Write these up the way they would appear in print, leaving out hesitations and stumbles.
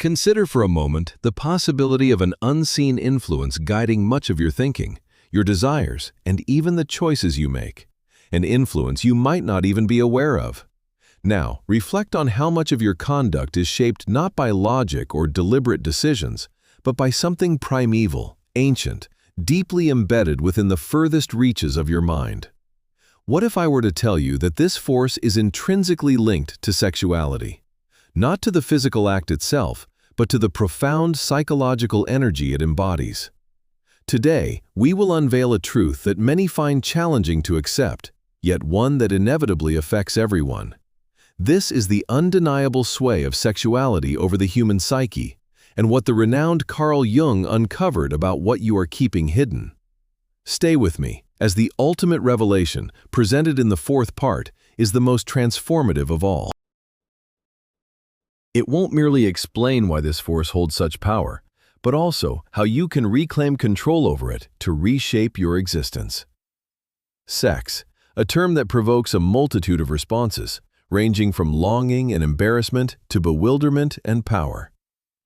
Consider for a moment the possibility of an unseen influence guiding much of your thinking, your desires, and even the choices you make. An influence you might not even be aware of. Now, reflect on how much of your conduct is shaped not by logic or deliberate decisions, but by something primeval, ancient, deeply embedded within the furthest reaches of your mind. What if I were to tell you that this force is intrinsically linked to sexuality? Not to the physical act itself, but to the profound psychological energy it embodies. Today, we will unveil a truth that many find challenging to accept, yet one that inevitably affects everyone. This is the undeniable sway of sexuality over the human psyche, and what the renowned Carl Jung uncovered about what you are keeping hidden. Stay with me, as the ultimate revelation, presented in the fourth part, is the most transformative of all. It won't merely explain why this force holds such power, but also how you can reclaim control over it to reshape your existence. Sex, a term that provokes a multitude of responses, ranging from longing and embarrassment to bewilderment and power.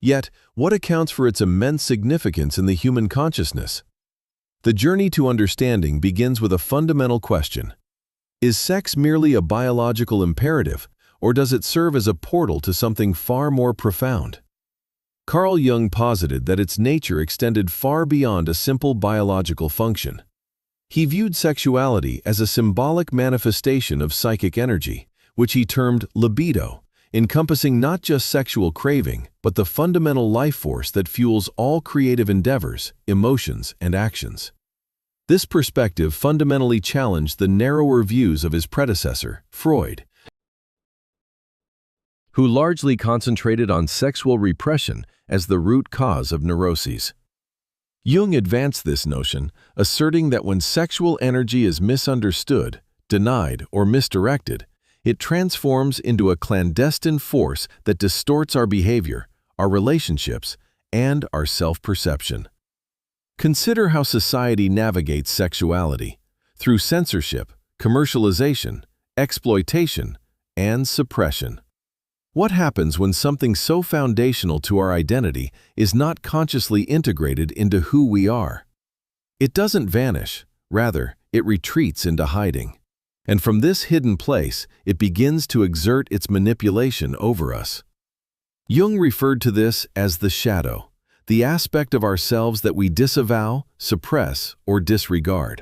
Yet, what accounts for its immense significance in the human consciousness? The journey to understanding begins with a fundamental question. Is sex merely a biological imperative, or does it serve as a portal to something far more profound? Carl Jung posited that its nature extended far beyond a simple biological function. He viewed sexuality as a symbolic manifestation of psychic energy, which he termed libido, encompassing not just sexual craving, but the fundamental life force that fuels all creative endeavors, emotions, and actions. This perspective fundamentally challenged the narrower views of his predecessor, Freud, who largely concentrated on sexual repression as the root cause of neuroses. Jung advanced this notion, asserting that when sexual energy is misunderstood, denied, or misdirected, it transforms into a clandestine force that distorts our behavior, our relationships, and our self-perception. Consider how society navigates sexuality through censorship, commercialization, exploitation, and suppression. What happens when something so foundational to our identity is not consciously integrated into who we are? It doesn't vanish, rather, it retreats into hiding. And from this hidden place, it begins to exert its manipulation over us. Jung referred to this as the shadow, the aspect of ourselves that we disavow, suppress, or disregard.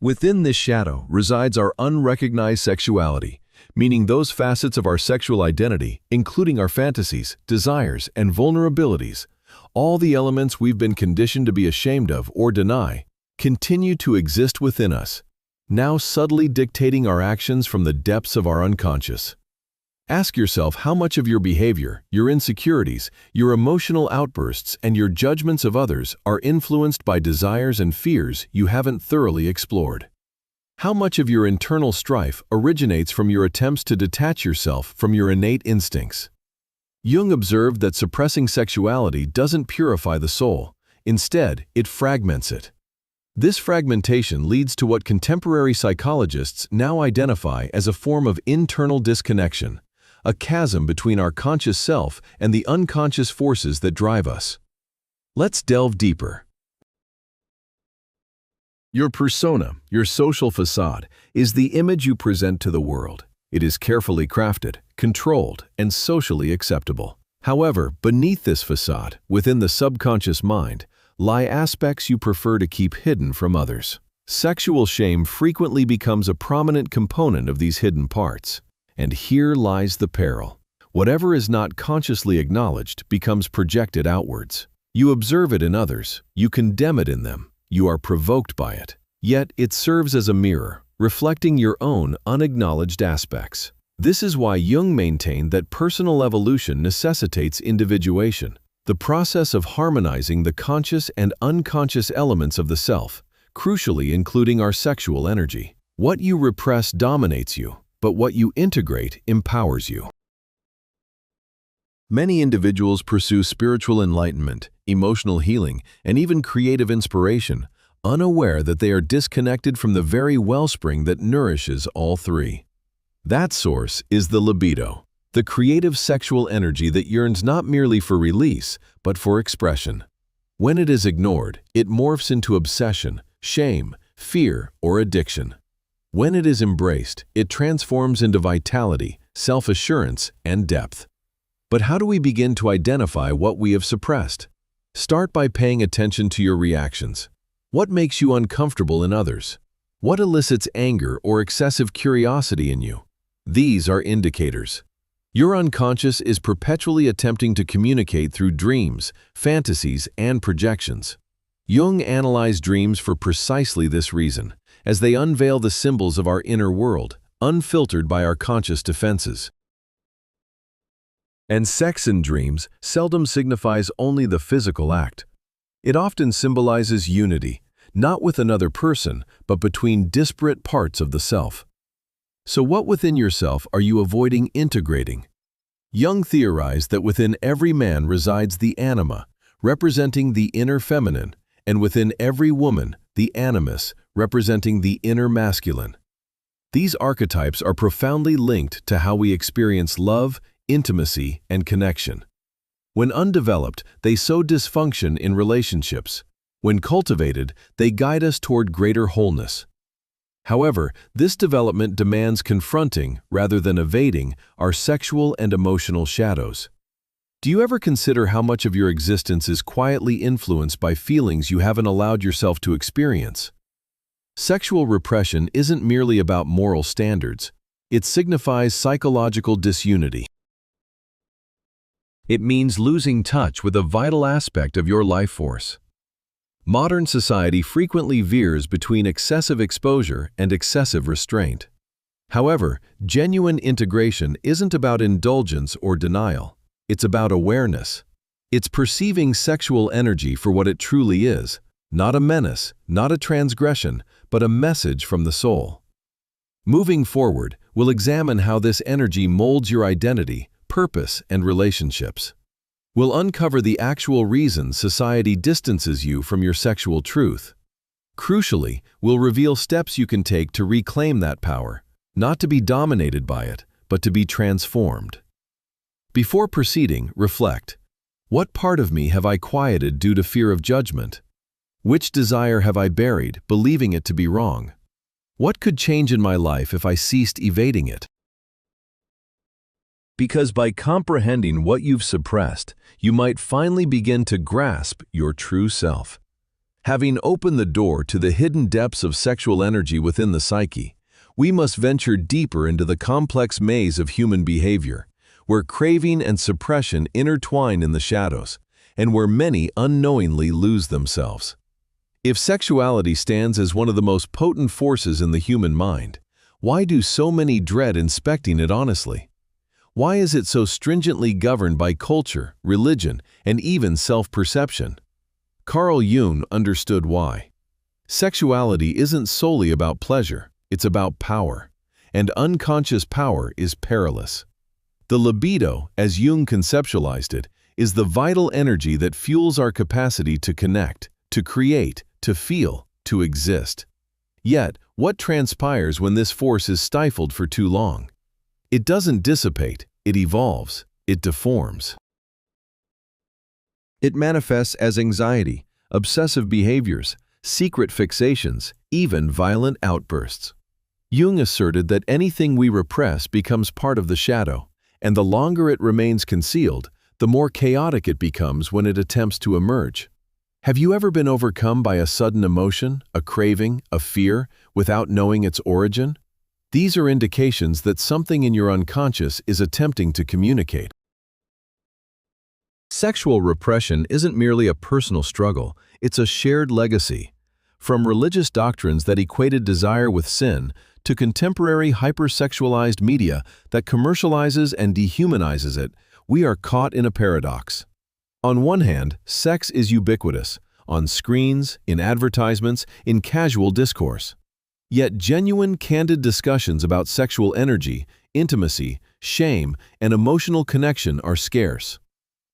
Within this shadow resides our unrecognized sexuality, meaning those facets of our sexual identity, including our fantasies, desires, and vulnerabilities, all the elements we've been conditioned to be ashamed of or deny, continue to exist within us, now subtly dictating our actions from the depths of our unconscious. Ask yourself how much of your behavior, your insecurities, your emotional outbursts, and your judgments of others are influenced by desires and fears you haven't thoroughly explored. How much of your internal strife originates from your attempts to detach yourself from your innate instincts? Jung observed that suppressing sexuality doesn't purify the soul. Instead, it fragments it. This fragmentation leads to what contemporary psychologists now identify as a form of internal disconnection, a chasm between our conscious self and the unconscious forces that drive us. Let's delve deeper. Your persona, your social facade, is the image you present to the world. It is carefully crafted, controlled, and socially acceptable. However, beneath this facade, within the subconscious mind, lie aspects you prefer to keep hidden from others. Sexual shame frequently becomes a prominent component of these hidden parts. And here lies the peril. Whatever is not consciously acknowledged becomes projected outwards. You observe it in others, you condemn it in them, you are provoked by it. Yet it serves as a mirror, reflecting your own unacknowledged aspects. This is why Jung maintained that personal evolution necessitates individuation, the process of harmonizing the conscious and unconscious elements of the self, crucially including our sexual energy. What you repress dominates you, but what you integrate empowers you. Many individuals pursue spiritual enlightenment, emotional healing, and even creative inspiration, unaware that they are disconnected from the very wellspring that nourishes all three. That source is the libido, the creative sexual energy that yearns not merely for release, but for expression. When it is ignored, it morphs into obsession, shame, fear, or addiction. When it is embraced, it transforms into vitality, self-assurance, and depth. But how do we begin to identify what we have suppressed? Start by paying attention to your reactions. What makes you uncomfortable in others? What elicits anger or excessive curiosity in you? These are indicators. Your unconscious is perpetually attempting to communicate through dreams, fantasies, and projections. Jung analyzed dreams for precisely this reason, as they unveil the symbols of our inner world, unfiltered by our conscious defenses. And sex in dreams seldom signifies only the physical act. It often symbolizes unity, not with another person, but between disparate parts of the self. So what within yourself are you avoiding integrating? Jung theorized that within every man resides the anima, representing the inner feminine, and within every woman, the animus, representing the inner masculine. These archetypes are profoundly linked to how we experience love, intimacy, and connection. When undeveloped, they sow dysfunction in relationships. When cultivated, they guide us toward greater wholeness. However, this development demands confronting, rather than evading, our sexual and emotional shadows. Do you ever consider how much of your existence is quietly influenced by feelings you haven't allowed yourself to experience? Sexual repression isn't merely about moral standards. It signifies psychological disunity. It means losing touch with a vital aspect of your life force. Modern society frequently veers between excessive exposure and excessive restraint. However, genuine integration isn't about indulgence or denial. It's about awareness. It's perceiving sexual energy for what it truly is, not a menace, not a transgression, but a message from the soul. Moving forward, we'll examine how this energy molds your identity, purpose, and relationships. We'll uncover the actual reasons society distances you from your sexual truth. Crucially, we'll reveal steps you can take to reclaim that power, not to be dominated by it, but to be transformed. Before proceeding, reflect. What part of me have I quieted due to fear of judgment? Which desire have I buried, believing it to be wrong? What could change in my life if I ceased evading it? Because by comprehending what you've suppressed, you might finally begin to grasp your true self. Having opened the door to the hidden depths of sexual energy within the psyche, we must venture deeper into the complex maze of human behavior, where craving and suppression intertwine in the shadows, and where many unknowingly lose themselves. If sexuality stands as one of the most potent forces in the human mind, why do so many dread inspecting it honestly? Why is it so stringently governed by culture, religion, and even self-perception? Carl Jung understood why. Sexuality isn't solely about pleasure, it's about power, and unconscious power is perilous. The libido, as Jung conceptualized it, is the vital energy that fuels our capacity to connect, to create, to feel, to exist. Yet, what transpires when this force is stifled for too long? It doesn't dissipate, it evolves, it deforms. It manifests as anxiety, obsessive behaviors, secret fixations, even violent outbursts. Jung asserted that anything we repress becomes part of the shadow, and the longer it remains concealed, the more chaotic it becomes when it attempts to emerge. Have you ever been overcome by a sudden emotion, a craving, a fear, without knowing its origin? These are indications that something in your unconscious is attempting to communicate. Sexual repression isn't merely a personal struggle, it's a shared legacy. From religious doctrines that equated desire with sin, to contemporary hypersexualized media that commercializes and dehumanizes it, we are caught in a paradox. On one hand, sex is ubiquitous, on screens, in advertisements, in casual discourse. Yet genuine, candid discussions about sexual energy, intimacy, shame, and emotional connection are scarce.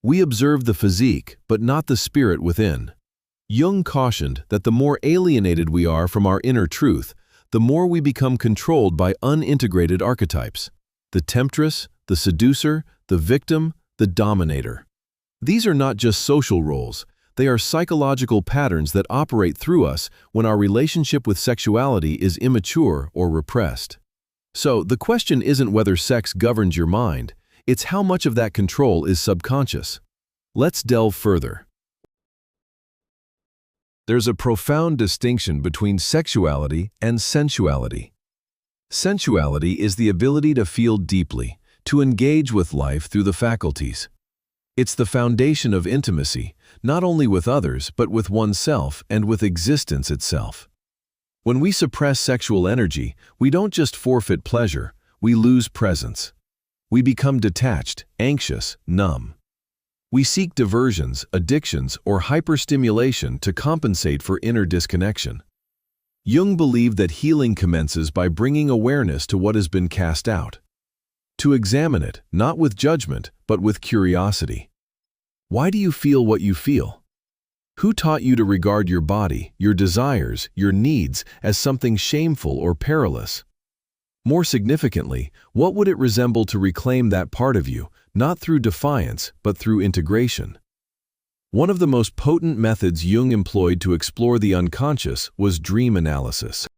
We observe the physique, but not the spirit within. Jung cautioned that the more alienated we are from our inner truth, the more we become controlled by unintegrated archetypes. The temptress, the seducer, the victim, the dominator. These are not just social roles, they are psychological patterns that operate through us when our relationship with sexuality is immature or repressed. So, the question isn't whether sex governs your mind, it's how much of that control is subconscious. Let's delve further. There's a profound distinction between sexuality and sensuality. Sensuality is the ability to feel deeply, to engage with life through the faculties. It's the foundation of intimacy, not only with others, but with oneself and with existence itself. When we suppress sexual energy, we don't just forfeit pleasure, we lose presence. We become detached, anxious, numb. We seek diversions, addictions, or hyperstimulation to compensate for inner disconnection. Jung believed that healing commences by bringing awareness to what has been cast out. To examine it, not with judgment, but with curiosity. Why do you feel what you feel? Who taught you to regard your body, your desires, your needs as something shameful or perilous? More significantly, what would it resemble to reclaim that part of you, not through defiance, but through integration? One of the most potent methods Jung employed to explore the unconscious was dream analysis.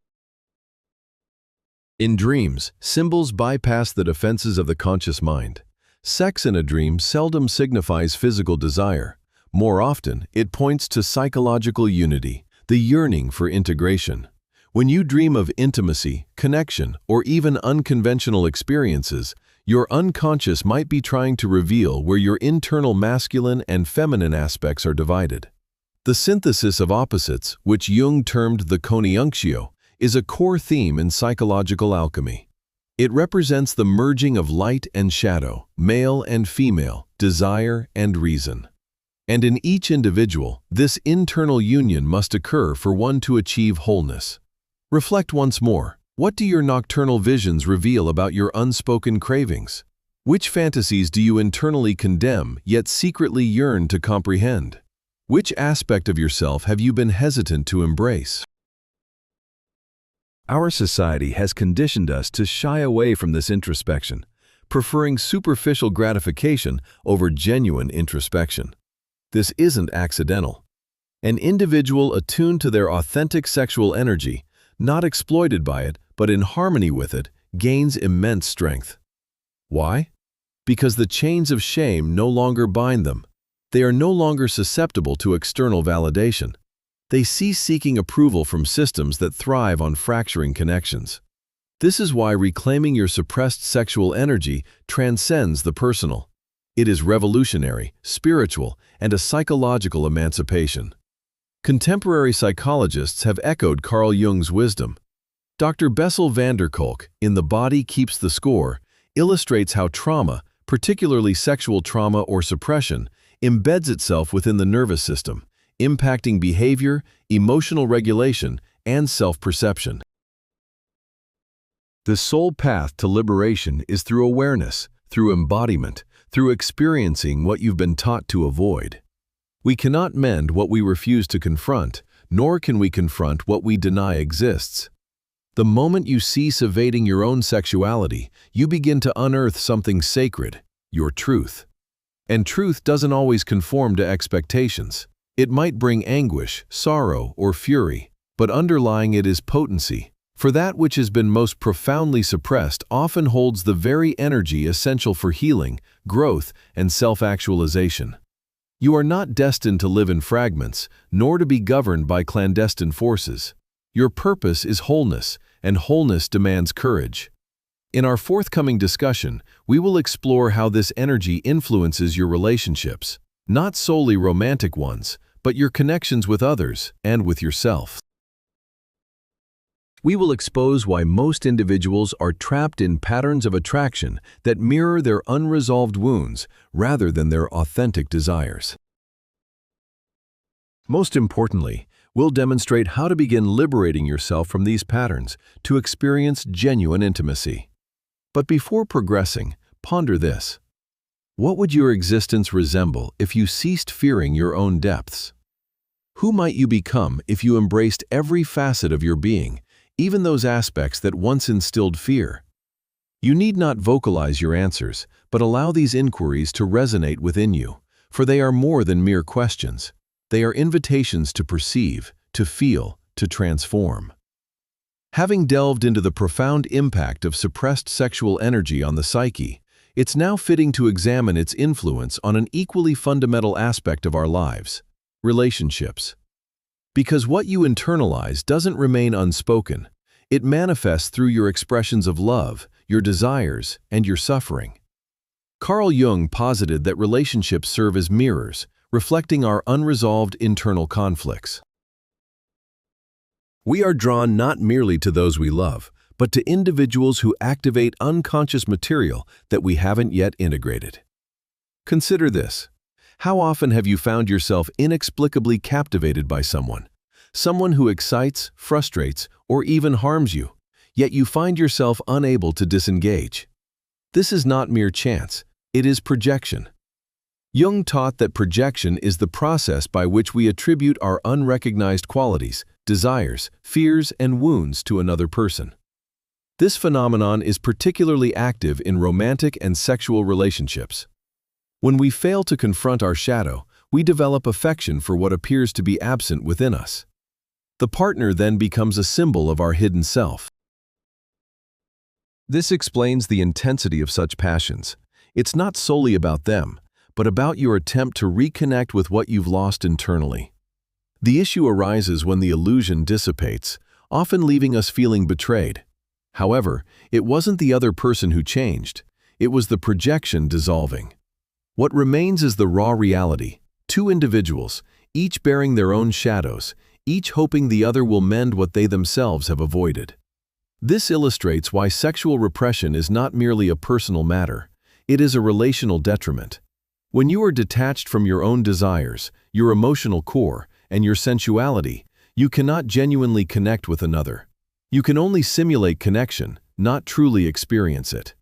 In dreams, symbols bypass the defenses of the conscious mind. Sex in a dream seldom signifies physical desire. More often, it points to psychological unity, the yearning for integration. When you dream of intimacy, connection, or even unconventional experiences, your unconscious might be trying to reveal where your internal masculine and feminine aspects are divided. The synthesis of opposites, which Jung termed the conjunctio, is a core theme in psychological alchemy. It represents the merging of light and shadow, male and female, desire and reason. And in each individual, this internal union must occur for one to achieve wholeness. Reflect once more. What do your nocturnal visions reveal about your unspoken cravings? Which fantasies do you internally condemn, yet secretly yearn to comprehend? Which aspect of yourself have you been hesitant to embrace? Our society has conditioned us to shy away from this introspection, preferring superficial gratification over genuine introspection. This isn't accidental. An individual attuned to their authentic sexual energy, not exploited by it, but in harmony with it, gains immense strength. Why? Because the chains of shame no longer bind them. They are no longer susceptible to external validation. They cease seeking approval from systems that thrive on fracturing connections. This is why reclaiming your suppressed sexual energy transcends the personal. It is revolutionary, spiritual, and a psychological emancipation. Contemporary psychologists have echoed Carl Jung's wisdom. Dr. Bessel van der Kolk, in The Body Keeps the Score, illustrates how trauma, particularly sexual trauma or suppression, embeds itself within the nervous system, impacting behavior, emotional regulation, and self-perception. The sole path to liberation is through awareness, through embodiment, through experiencing what you've been taught to avoid. We cannot mend what we refuse to confront, nor can we confront what we deny exists. The moment you cease evading your own sexuality, you begin to unearth something sacred, your truth. And truth doesn't always conform to expectations. It might bring anguish, sorrow, or fury, but underlying it is potency. For that which has been most profoundly suppressed often holds the very energy essential for healing, growth, and self-actualization. You are not destined to live in fragments, nor to be governed by clandestine forces. Your purpose is wholeness, and wholeness demands courage. In our forthcoming discussion, we will explore how this energy influences your relationships, not solely romantic ones, but your connections with others and with yourself. We will expose why most individuals are trapped in patterns of attraction that mirror their unresolved wounds rather than their authentic desires. Most importantly, we'll demonstrate how to begin liberating yourself from these patterns to experience genuine intimacy. But before progressing, ponder this. What would your existence resemble if you ceased fearing your own depths? Who might you become if you embraced every facet of your being, even those aspects that once instilled fear? You need not vocalize your answers, but allow these inquiries to resonate within you, for they are more than mere questions. They are invitations to perceive, to feel, to transform. Having delved into the profound impact of suppressed sexual energy on the psyche, it's now fitting to examine its influence on an equally fundamental aspect of our lives: relationships. Because what you internalize doesn't remain unspoken. It manifests through your expressions of love, your desires, and your suffering. Carl Jung posited that relationships serve as mirrors, reflecting our unresolved internal conflicts. We are drawn not merely to those we love, but to individuals who activate unconscious material that we haven't yet integrated. Consider this. How often have you found yourself inexplicably captivated by someone who excites, frustrates, or even harms you, yet you find yourself unable to disengage? This is not mere chance, it is projection. Jung taught that projection is the process by which we attribute our unrecognized qualities, desires, fears, and wounds to another person. This phenomenon is particularly active in romantic and sexual relationships. When we fail to confront our shadow, we develop affection for what appears to be absent within us. The partner then becomes a symbol of our hidden self. This explains the intensity of such passions. It's not solely about them, but about your attempt to reconnect with what you've lost internally. The issue arises when the illusion dissipates, often leaving us feeling betrayed. However, it wasn't the other person who changed, it was the projection dissolving. What remains is the raw reality: two individuals, each bearing their own shadows, each hoping the other will mend what they themselves have avoided. This illustrates why sexual repression is not merely a personal matter, it is a relational detriment. When you are detached from your own desires, your emotional core, and your sensuality, you cannot genuinely connect with another. You can only simulate connection, not truly experience it.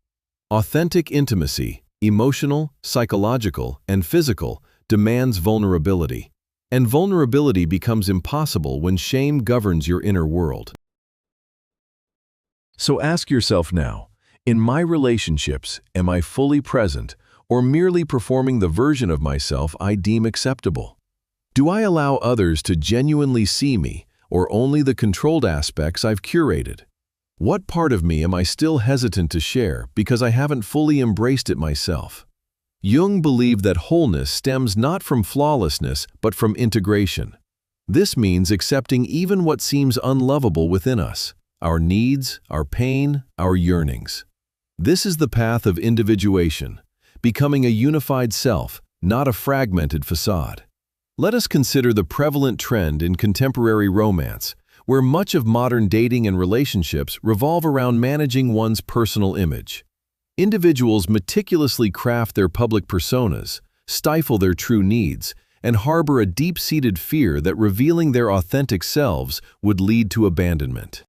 Authentic intimacy, emotional, psychological, and physical, demands vulnerability. And vulnerability becomes impossible when shame governs your inner world. So ask yourself now, in my relationships, am I fully present or merely performing the version of myself I deem acceptable? Do I allow others to genuinely see me, or only the controlled aspects I've curated? What part of me am I still hesitant to share because I haven't fully embraced it myself? Jung believed that wholeness stems not from flawlessness but from integration. This means accepting even what seems unlovable within us: our needs, our pain, our yearnings. This is the path of individuation, becoming a unified self, not a fragmented facade. Let us consider the prevalent trend in contemporary romance, where much of modern dating and relationships revolve around managing one's personal image. Individuals meticulously craft their public personas, stifle their true needs, and harbor a deep-seated fear that revealing their authentic selves would lead to abandonment.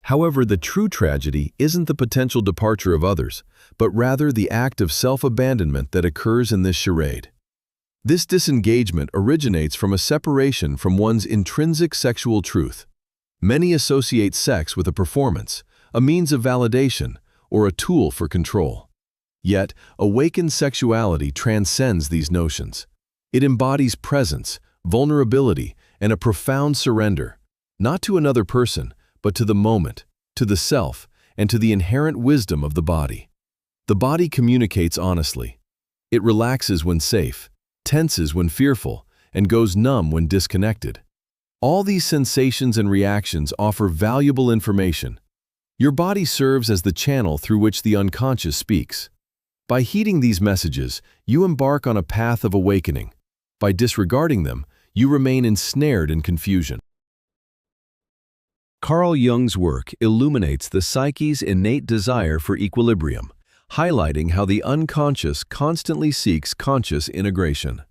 However, the true tragedy isn't the potential departure of others, but rather the act of self-abandonment that occurs in this charade. This disengagement originates from a separation from one's intrinsic sexual truth. Many associate sex with a performance, a means of validation, or a tool for control. Yet, awakened sexuality transcends these notions. It embodies presence, vulnerability, and a profound surrender, not to another person, but to the moment, to the self, and to the inherent wisdom of the body. The body communicates honestly. It relaxes when safe, tenses when fearful, and goes numb when disconnected. All these sensations and reactions offer valuable information. Your body serves as the channel through which the unconscious speaks. By heeding these messages, you embark on a path of awakening. By disregarding them, you remain ensnared in confusion. Carl Jung's work illuminates the psyche's innate desire for equilibrium, highlighting how the unconscious constantly seeks conscious integration.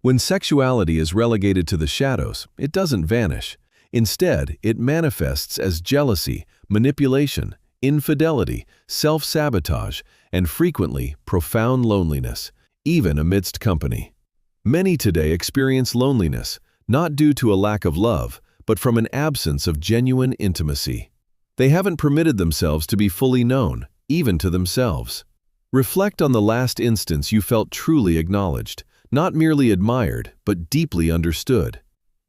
When sexuality is relegated to the shadows, it doesn't vanish. Instead, it manifests as jealousy, manipulation, infidelity, self-sabotage, and frequently profound loneliness, even amidst company. Many today experience loneliness, not due to a lack of love, but from an absence of genuine intimacy. They haven't permitted themselves to be fully known, even to themselves. Reflect on the last instance you felt truly acknowledged, not merely admired, but deeply understood.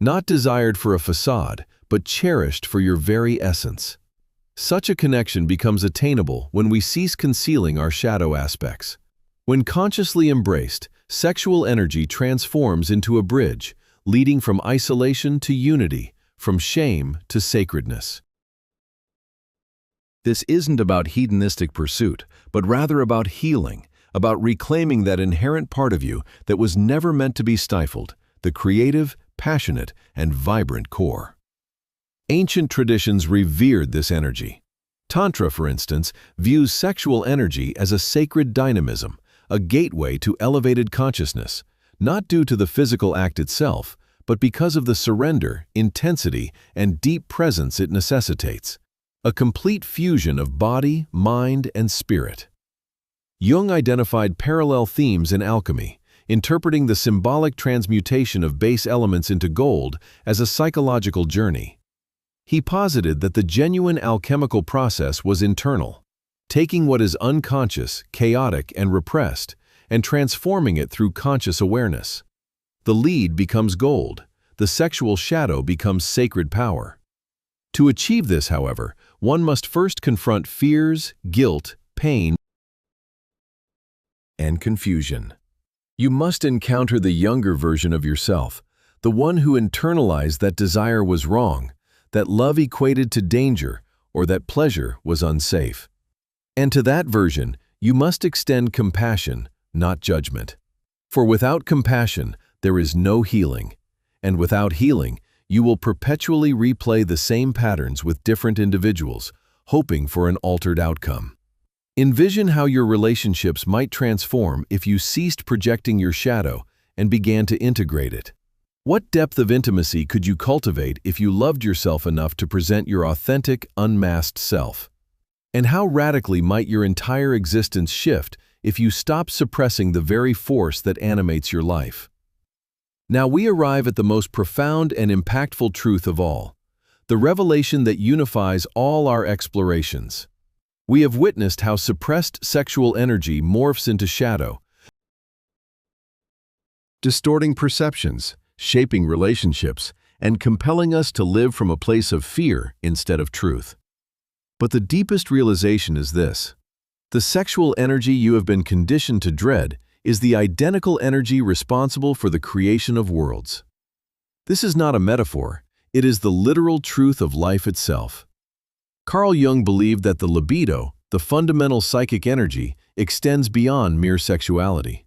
Not desired for a facade, but cherished for your very essence. Such a connection becomes attainable when we cease concealing our shadow aspects. When consciously embraced, sexual energy transforms into a bridge, leading from isolation to unity, from shame to sacredness. This isn't about hedonistic pursuit, but rather about healing, about reclaiming that inherent part of you that was never meant to be stifled, the creative, passionate, and vibrant core. Ancient traditions revered this energy. Tantra, for instance, views sexual energy as a sacred dynamism, a gateway to elevated consciousness, not due to the physical act itself, but because of the surrender, intensity, and deep presence it necessitates. A complete fusion of body, mind, and spirit. Jung identified parallel themes in alchemy, interpreting the symbolic transmutation of base elements into gold as a psychological journey. He posited that the genuine alchemical process was internal, taking what is unconscious, chaotic, and repressed, and transforming it through conscious awareness. The lead becomes gold, the sexual shadow becomes sacred power. To achieve this, however, one must first confront fears, guilt, pain, and confusion. You must encounter the younger version of yourself, the one who internalized that desire was wrong, that love equated to danger, or that pleasure was unsafe. And to that version, you must extend compassion, not judgment. For without compassion, there is no healing. And without healing, you will perpetually replay the same patterns with different individuals, hoping for an altered outcome. Envision how your relationships might transform if you ceased projecting your shadow and began to integrate it. What depth of intimacy could you cultivate if you loved yourself enough to present your authentic, unmasked self? And how radically might your entire existence shift if you stopped suppressing the very force that animates your life? Now we arrive at the most profound and impactful truth of all, the revelation that unifies all our explorations. We have witnessed how suppressed sexual energy morphs into shadow, distorting perceptions, shaping relationships, and compelling us to live from a place of fear instead of truth. But the deepest realization is this: the sexual energy you have been conditioned to dread is the identical energy responsible for the creation of worlds. This is not a metaphor, it is the literal truth of life itself. Carl Jung believed that the libido, the fundamental psychic energy, extends beyond mere sexuality.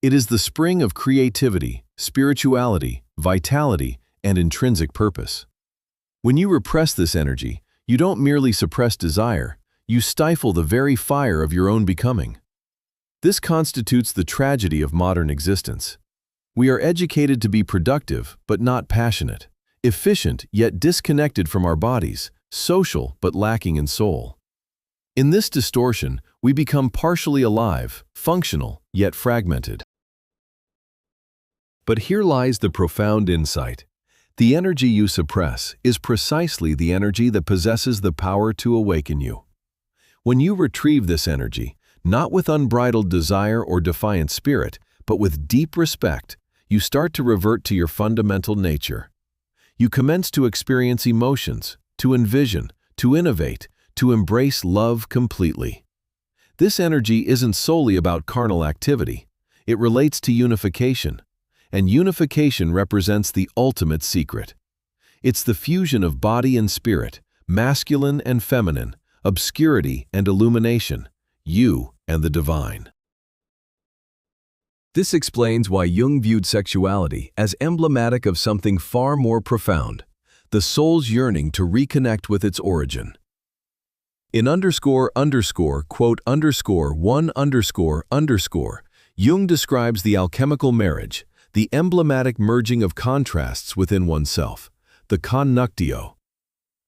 It is the spring of creativity, spirituality, vitality, and intrinsic purpose. When you repress this energy, you don't merely suppress desire, you stifle the very fire of your own becoming. This constitutes the tragedy of modern existence. We are educated to be productive but not passionate, efficient yet disconnected from our bodies, social but lacking in soul. In this distortion, we become partially alive, functional yet fragmented. But here lies the profound insight. The energy you suppress is precisely the energy that possesses the power to awaken you. When you retrieve this energy, not with unbridled desire or defiant spirit, but with deep respect, you start to revert to your fundamental nature. You commence to experience emotions, to envision, to innovate, to embrace love completely. This energy isn't solely about carnal activity. It relates to unification. And unification represents the ultimate secret. It's the fusion of body and spirit, masculine and feminine, obscurity and illumination, you and the divine. This explains why Jung viewed sexuality as emblematic of something far more profound, the soul's yearning to reconnect with its origin. In __quote_1__, Jung describes the alchemical marriage, the emblematic merging of contrasts within oneself, the connuctio.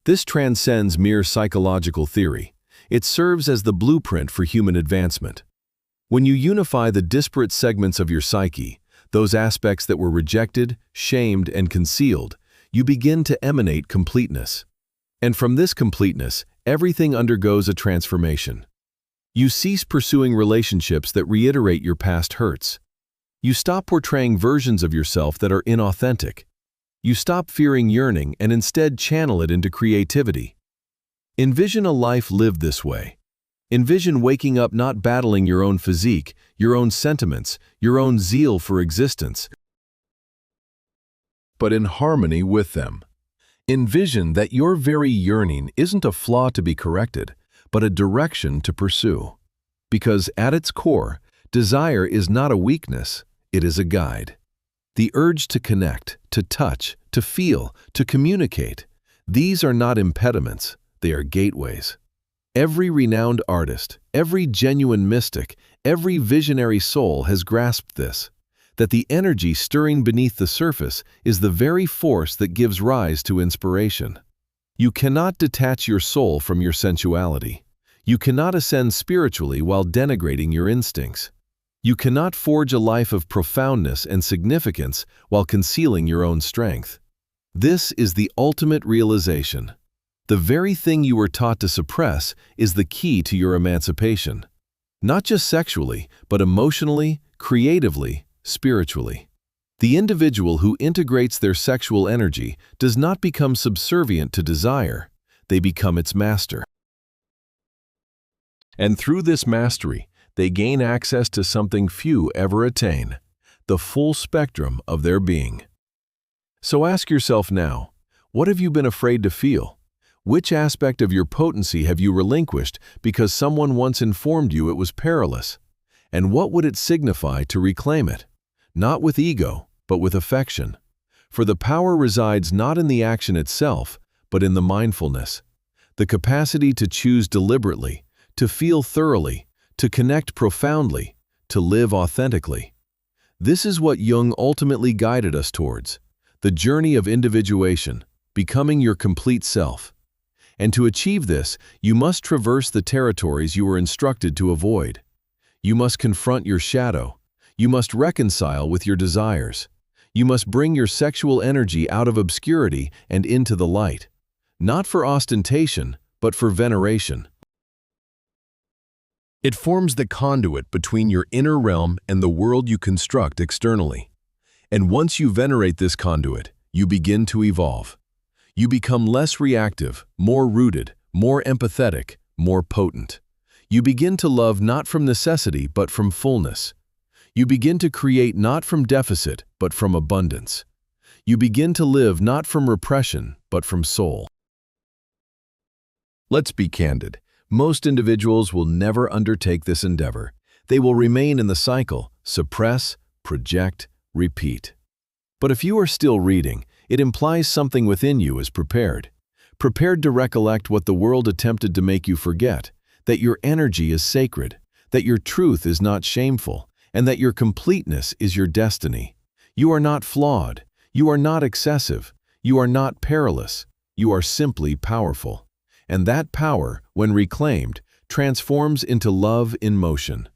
This transcends mere psychological theory. It serves as the blueprint for human advancement. When you unify the disparate segments of your psyche, those aspects that were rejected, shamed, and concealed, you begin to emanate completeness. And from this completeness, everything undergoes a transformation. You cease pursuing relationships that reiterate your past hurts. You stop portraying versions of yourself that are inauthentic. You stop fearing yearning and instead channel it into creativity. Envision a life lived this way. Envision waking up not battling your own physique, your own sentiments, your own zeal for existence, but in harmony with them. Envision that your very yearning isn't a flaw to be corrected, but a direction to pursue. Because at its core, desire is not a weakness, it is a guide. The urge to connect, to touch, to feel, to communicate, these are not impediments, they are gateways. Every renowned artist, every genuine mystic, every visionary soul has grasped this, that the energy stirring beneath the surface is the very force that gives rise to inspiration. You cannot detach your soul from your sensuality. You cannot ascend spiritually while denigrating your instincts. You cannot forge a life of profoundness and significance while concealing your own strength. This is the ultimate realization. The very thing you were taught to suppress is the key to your emancipation. Not just sexually, but emotionally, creatively, spiritually. The individual who integrates their sexual energy does not become subservient to desire, they become its master. And through this mastery, they gain access to something few ever attain, the full spectrum of their being. So ask yourself now, what have you been afraid to feel? Which aspect of your potency have you relinquished because someone once informed you it was perilous? And what would it signify to reclaim it? Not with ego, but with affection. For the power resides not in the action itself, but in the mindfulness. The capacity to choose deliberately, to feel thoroughly, to connect profoundly, to live authentically. This is what Jung ultimately guided us towards, the journey of individuation, becoming your complete self. And to achieve this, you must traverse the territories you were instructed to avoid. You must confront your shadow. You must reconcile with your desires. You must bring your sexual energy out of obscurity and into the light. Not for ostentation, but for veneration. It forms the conduit between your inner realm and the world you construct externally. And once you venerate this conduit, you begin to evolve. You become less reactive, more rooted, more empathetic, more potent. You begin to love not from necessity but from fullness. You begin to create not from deficit but from abundance. You begin to live not from repression but from soul. Let's be candid. Most individuals will never undertake this endeavor. They will remain in the cycle, suppress, project, repeat. But if you are still reading, it implies something within you is prepared. Prepared to recollect what the world attempted to make you forget, that your energy is sacred, that your truth is not shameful, and that your completeness is your destiny. You are not flawed. You are not excessive. You are not perilous. You are simply powerful. And that power, when reclaimed, transforms into love in motion.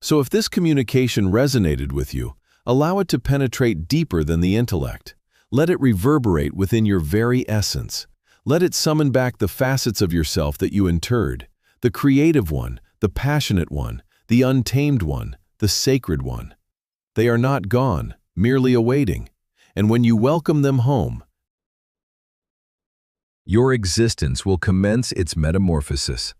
So if this communication resonated with you, allow it to penetrate deeper than the intellect. Let it reverberate within your very essence. Let it summon back the facets of yourself that you interred, the creative one, the passionate one, the untamed one, the sacred one. They are not gone, merely awaiting. And when you welcome them home, your existence will commence its metamorphosis.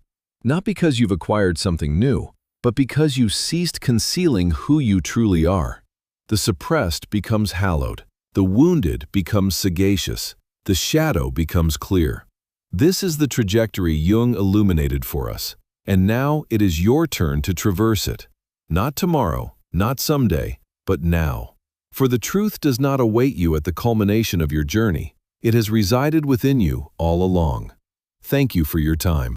Not because you've acquired something new, but because you ceased concealing who you truly are. The suppressed becomes hallowed. The wounded becomes sagacious. The shadow becomes clear. This is the trajectory Jung illuminated for us. And now it is your turn to traverse it. Not tomorrow, not someday, but now. For the truth does not await you at the culmination of your journey. It has resided within you all along. Thank you for your time.